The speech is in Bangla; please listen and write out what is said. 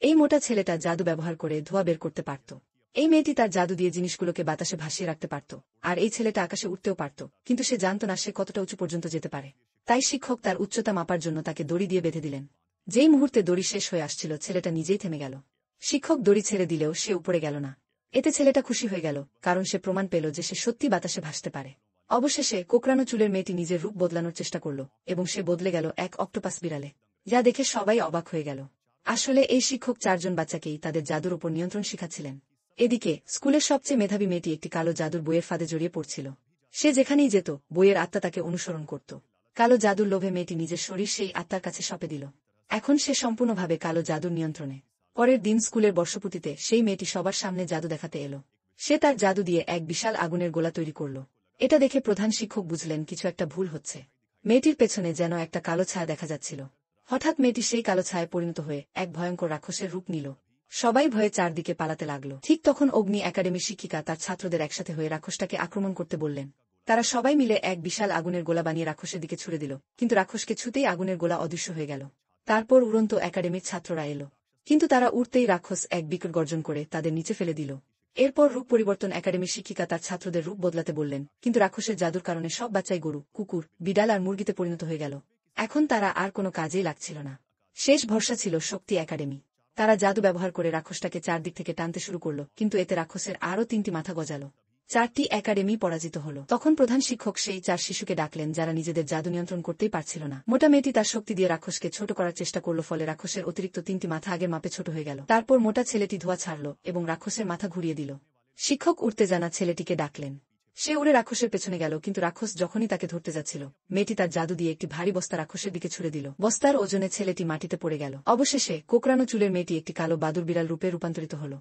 এই মোটা ছেলেটা জাদু ব্যবহার করে ধোঁয়া বের করতে পারত। এই মেয়েটি তার জাদু দিয়ে জিনিসগুলোকে বাতাসে ভাসিয়ে রাখতে পারত, আর এই ছেলেটা আকাশে উঠতেও পারত, কিন্তু সে জানত না সে কতটা উঁচু পর্যন্ত যেতে পারে। তাই শিক্ষক তার উচ্চতা মাপার জন্য তাকে দড়ি দিয়ে বেঁধে দিলেন। যেই মুহূর্তে দড়ি শেষ হয়ে আসছিল ছেলেটা নিজেই থেমে গেল। শিক্ষক দড়ি ছেড়ে দিলেও সে উপরে গেল না। এতে ছেলেটা খুশি হয়ে গেল, কারণ সে প্রমাণ পেল যে সে সত্যি বাতাসে ভাসতে পারে। অবশেষে কোকড়ানো চুলের মেয়েটি নিজের রূপ বদলানোর চেষ্টা করল, এবং সে বদলে গেল এক অক্টোপাস বিড়ালে, যা দেখে সবাই অবাক হয়ে গেল। আসলে এই শিক্ষক 4 জন বাচ্চাকেই তাদের জাদুর উপর নিয়ন্ত্রণ শিখাচ্ছিলেন। এদিকে স্কুলের সবচেয়ে মেধাবী মেয়েটি একটি কালো জাদুর বইয়ের ফাঁদে জড়িয়ে পড়ছিল। সে যেখানেই যেত বইয়ের আত্মা তাকে অনুসরণ করত। কালো জাদুর লোভে মেয়েটি নিজের শরীর সেই আত্মার কাছে সঁপে দিল। এখন সে সম্পূর্ণভাবে কালো জাদুর নিয়ন্ত্রণে। পরের দিন স্কুলের বর্ষপূর্তিতে সেই মেয়েটি সবার সামনে জাদু দেখাতে এলো। সে তার জাদু দিয়ে এক বিশাল আগুনের গোলা তৈরি করল। এটা দেখে প্রধান শিক্ষক বুঝলেন কিছু একটা ভুল হচ্ছে। মেয়েটির পেছনে যেন একটা কালো ছায়া দেখা যাচ্ছিল। হঠাৎ মেয়েটি সেই কালো ছায়ায় পরিণত হয়ে এক ভয়ঙ্কর রাক্ষসের রূপ নিল। সবাই ভয়ে চারদিকে পালাতে লাগল। ঠিক তখন অগ্নি একাডেমির শিক্ষিকা তার ছাত্রদের একসাথে হয়ে রাক্ষসটাকে আক্রমণ করতে বললেন। তারা সবাই মিলে এক বিশাল আগুনের গোলা বানিয়ে রাক্ষসের দিকে ছুড়ে দিল, কিন্তু রাক্ষসকে ছুতেই আগুনের গোলা অদৃশ্য হয়ে গেল। তারপর উড়ন্ত একাডেমির ছাত্ররা এলো, কিন্তু তারা উঠতেই রাক্ষস এক বিকট গর্জন করে তাদের নিচে ফেলে দিল। এরপর রূপ পরিবর্তন একাডেমির শিক্ষিকা তার ছাত্রদের রূপ বদলাতে বললেন, কিন্তু রাক্ষসের জাদুর কারণে সব বাচ্চাই গরু, কুকুর, বিড়াল আর মুরগিতে পরিণত হয়ে গেল। এখন তারা আর কোনো কাজেই লাগছিল না। শেষ ভরসা ছিল শক্তি একাডেমি। তারা জাদু ব্যবহার করে রাক্ষসটাকে চারদিক থেকে টানতে শুরু করল, কিন্তু এতে রাক্ষসের আরও 3টি মাথা গজাল। 4টি একাডেমি পরাজিত হল। তখন প্রধান শিক্ষক সেই 4 শিশুকে ডাকলেন যারা নিজেদের জাদু নিয়ন্ত্রণ করতেই পারছিল না। মোটা মেয়েটি তার শক্তি দিয়ে রাক্ষসকে ছোট করার চেষ্টা করল, ফলে রাক্ষসের অতিরিক্ত 3টি মাথা আগের মাপে ছোট হয়ে গেল। তারপর মোটা ছেলেটি ধোঁয়া ছাড়ল এবং রাক্ষসের মাথা ঘুরিয়ে দিল। শিক্ষক উঠতে জানা ছেলেটিকে ডাকলেন। সে উড়ে রাক্ষসের পেছনে গেল, কিন্তু রাক্ষস যখনই তাকে ধরতে যাচ্ছিল মেয়েটি তার জাদু দিয়ে একটি ভারী বস্তা রাক্ষসের দিকে ছুড়ে দিল। বস্তার ওজনে ছেলেটি মাটিতে পড়ে গেল। অবশেষে কোকড়ানো চুলের মেয়েটি একটি কালো বাদুর বিড়াল রূপে রূপান্তরিত হল।